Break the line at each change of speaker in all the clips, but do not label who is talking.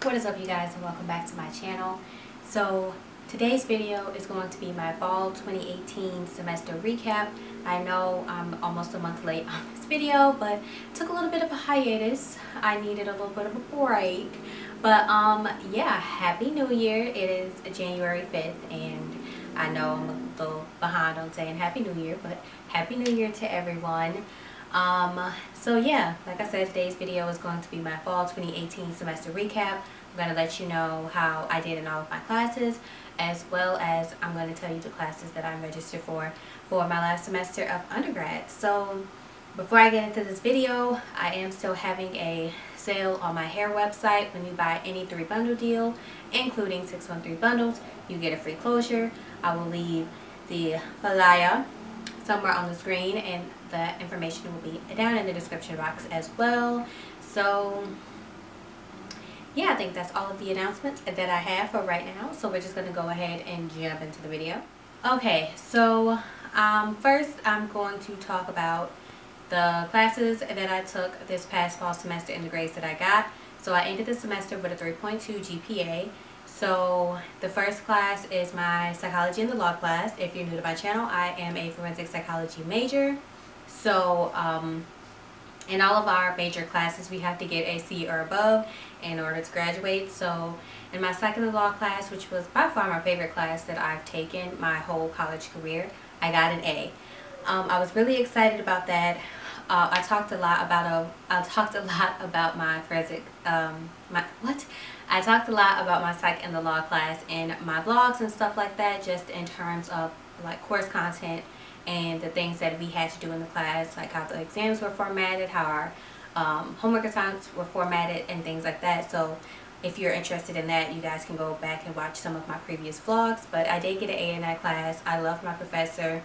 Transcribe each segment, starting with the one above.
What is up, you guys, and welcome back to my channel. So today's video is going to be my fall 2018 semester recap. I know I'm almost a month late on this video, but took a little bit of a hiatus. I needed a little bit of a break. But yeah, happy new year. It is January 5th, and I know I'm a little behind on saying happy new year, but happy new year to everyone. So yeah, like I said, today's video is going to be my fall 2018 semester recap. I'm going to let you know how I did in all of my classes, as well as I'm going to tell you the classes that I'm registered for my last semester of undergrad. So before I get into this video, I am still having a sale on my hair website. When you buy any 3-bundle deal, including 613 bundles, you get a free closure. I will leave the flyer somewhere on the screen, and the information will be down in the description box as well. So yeah, I think that's all of the announcements that I have for right now. So we're just going to go ahead and jump into the video. Okay, so first I'm going to talk about the classes that I took this past fall semester and the grades that I got. So I ended the semester with a 3.2 GPA. So the first class is my Psychology and the Law class. If you're new to my channel, I am a forensic psychology major. So in all of our major classes, we have to get a C or above in order to graduate. So in my Psych and the Law class, which was by far my favorite class that I've taken my whole college career, I got an A. I was really excited about that. I talked a lot about my forensic I talked a lot about my Psych and the Law class in my vlogs and stuff like that, just in terms of like course content and the things that we had to do in the class, like how the exams were formatted, how our homework assignments were formatted, and things like that. So if you're interested in that, you guys can go back and watch some of my previous vlogs. But I did get an A in that class. I loved my professor.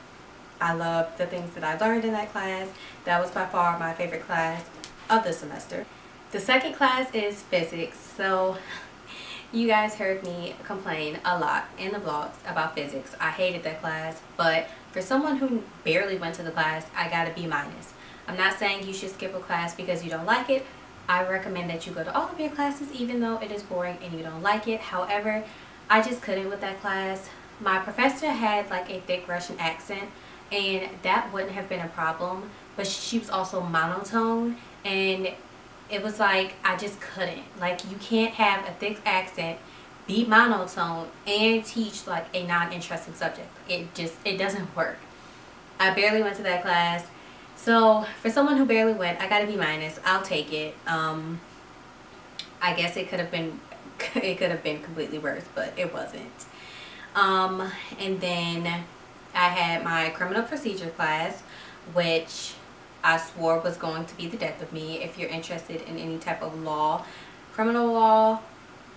I loved the things that I learned in that class. That was by far my favorite class of the semester. The second class is physics. So you guys heard me complain a lot in the vlogs about physics. I hated that class, but for someone who barely went to the class, I got a B-. I'm not saying you should skip a class because you don't like it. I recommend that you go to all of your classes even though it is boring and you don't like it. However, I just couldn't with that class. My professor had like a thick Russian accent, and that wouldn't have been a problem, but she was also monotone, and it was like I just couldn't. Like, you can't have a thick accent, be monotone, and teach like a non-interesting subject. It doesn't work. I barely went to that class. So for someone who barely went, I got a B-. I'll take it. I guess it could have been completely worse, but it wasn't. And then I had my criminal procedure class, which I swore was going to be the death of me. If you're interested in any type of law, criminal law,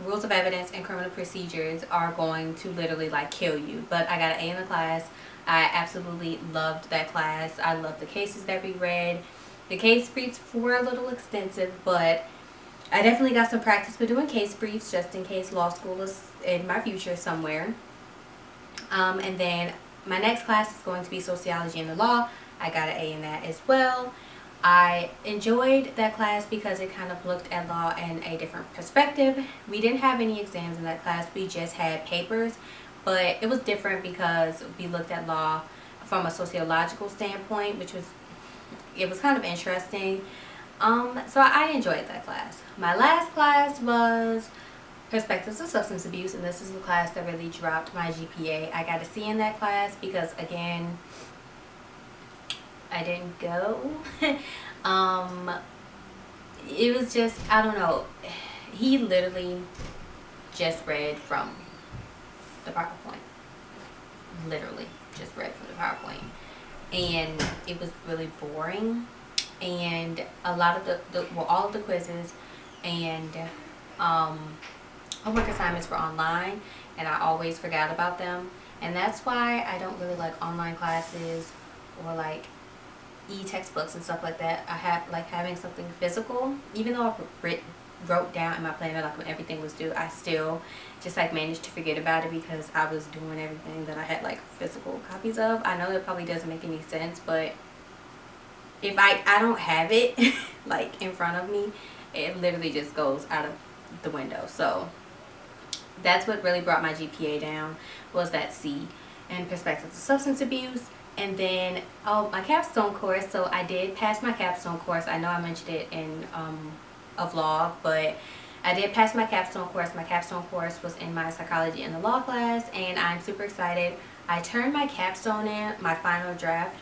rules of evidence, and criminal procedures are going to literally like kill you. But I got an A in the class. I absolutely loved that class. I loved the cases that we read. The case briefs were a little extensive, but I definitely got some practice with doing case briefs just in case law school is in my future somewhere. And then my next class is going to be Sociology and the Law. I got an A in that as well. I enjoyed that class because it kind of looked at law in a different perspective. We didn't have any exams in that class. We just had papers, but it was different because we looked at law from a sociological standpoint, it was kind of interesting. So I enjoyed that class. My last class was Perspectives of Substance Abuse, and this is the class that really dropped my GPA. I got a C in that class because, again, I didn't go. It was just, I don't know, he literally just read from the PowerPoint. Literally just read from the PowerPoint, and it was really boring. And a lot of all of the quizzes and homework assignments were online, and I always forgot about them. And that's why I don't really like online classes or like e-textbooks and stuff like that. I like having something physical. Even though I wrote down in my planner like when everything was due, I still just like managed to forget about it because I was doing everything that I had like physical copies of. I know that probably doesn't make any sense, but if I don't have it like in front of me, it literally just goes out of the window. So that's what really brought my GPA down, was that C in perspective of substance abuse. And then, oh, my capstone course. So I did pass my capstone course. I know I mentioned it in a vlog, but I did pass my capstone course. My capstone course was in my psychology and the law class, and I'm super excited. I turned my capstone in, my final draft,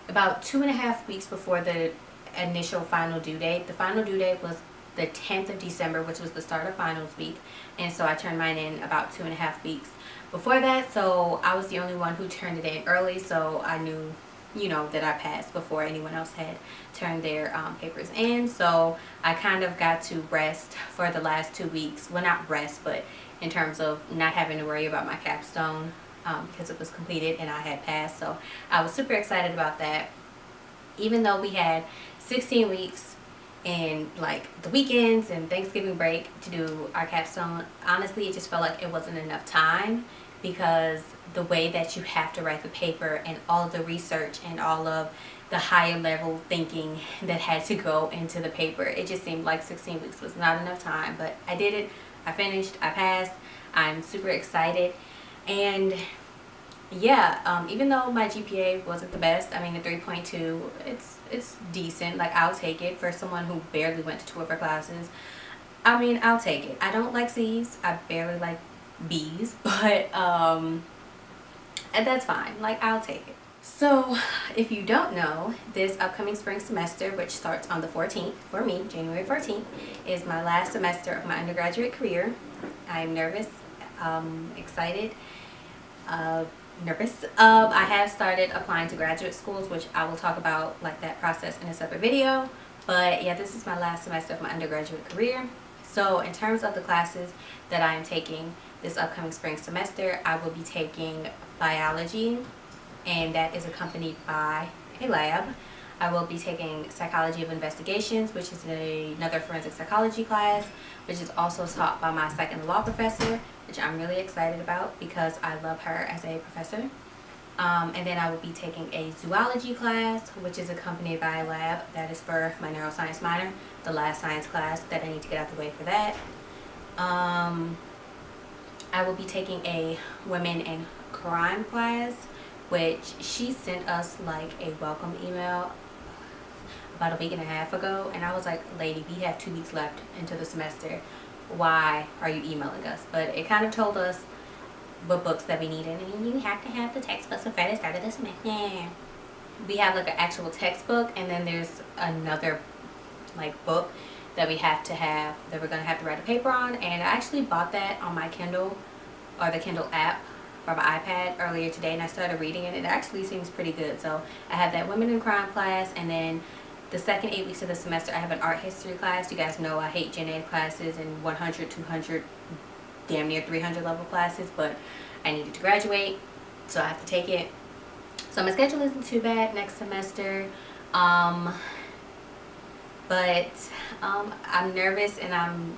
about 2.5 weeks before the initial final due date. The final due date was the 10th of December, which was the start of finals week, and so I turned mine in about 2.5 weeks before that. So I was the only one who turned it in early, so I knew, you know, that I passed before anyone else had turned their papers in. So I kind of got to rest for the last 2 weeks. Well, not rest, but in terms of not having to worry about my capstone, because it was completed and I had passed. So I was super excited about that. Even though we had 16 weeks and like the weekends and Thanksgiving break to do our capstone, honestly it just felt like it wasn't enough time, because the way that you have to write the paper and all of the research and all of the higher level thinking that had to go into the paper, it just seemed like 16 weeks was not enough time. But I did it, I finished, I passed. I'm super excited. And yeah, even though my GPA wasn't the best, I mean, a 3.2, it's decent. Like, I'll take it for someone who barely went to 2 of her classes. I mean, I'll take it. I don't like C's. I barely like B's, but and that's fine. Like, I'll take it. So if you don't know, this upcoming spring semester, which starts on the 14th for me, January 14th, is my last semester of my undergraduate career. I'm nervous, excited, nervous. I have started applying to graduate schools, which I will talk about like that process in a separate video. But yeah, this is my last semester of my undergraduate career. So in terms of the classes that I am taking this upcoming spring semester, I will be taking biology, and that is accompanied by a lab. I will be taking Psychology of Investigations, which is another forensic psychology class, which is also taught by my psych and law professor, which I'm really excited about because I love her as a professor. And then I will be taking a zoology class, which is accompanied by a lab. That is for my neuroscience minor, the last science class that I need to get out the way for that. I will be taking a women in crime class, which she sent us like a welcome email about a week and a half ago, and I was like, lady, we have 2 weeks left into the semester. Why are you emailing us? But it kind of told us what books that we needed, and you have to have the textbooks before the start of the semester. We have like an actual textbook, and then there's another like book that we have to have, that we're going to have to write a paper on. And I actually bought that on my Kindle, or the Kindle app for my iPad earlier today, and I started reading it. It actually seems pretty good. So I have that women in crime class, and then the second 8 weeks of the semester I have an art history class. You guys know I hate gen ed classes and 100, 200, damn near 300 level classes, but I needed to graduate, so I have to take it. So my schedule isn't too bad next semester, but I'm nervous and I'm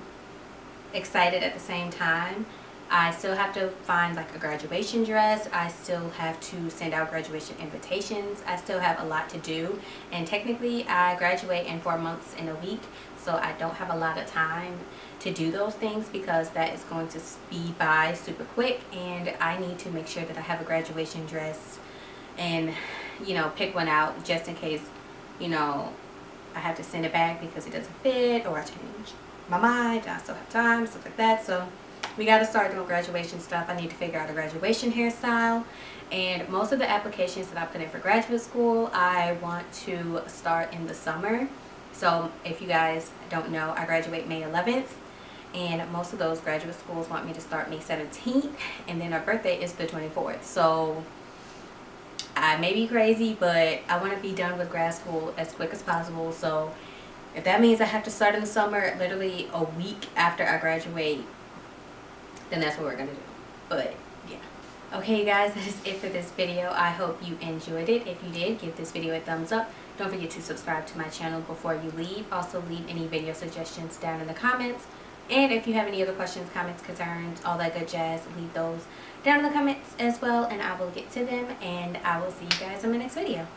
excited at the same time. I still have to find like a graduation dress. I still have to send out graduation invitations. I still have a lot to do, and technically I graduate in 4 months in a week, so I don't have a lot of time to do those things, because that is going to speed by super quick, and I need to make sure that I have a graduation dress and, you know, pick one out just in case, you know, I have to send it back because it doesn't fit, or I change my mind and I still have time, stuff like that. So we got to start doing graduation stuff. I need to figure out a graduation hairstyle, and most of the applications that I put in for graduate school I want to start in the summer. So if you guys don't know, I graduate May 11th, and most of those graduate schools want me to start May 17th, and then our birthday is the 24th. So I may be crazy, but I want to be done with grad school as quick as possible. So if that means I have to start in the summer, literally a week after I graduate, then that's what we're gonna do. But yeah. Okay, you guys, that is it for this video. I hope you enjoyed it. If you did, give this video a thumbs up. Don't forget to subscribe to my channel before you leave. Also, leave any video suggestions down in the comments. And if you have any other questions, comments, concerns, all that good jazz, leave those down in the comments as well, and I will get to them, and I will see you guys in my next video.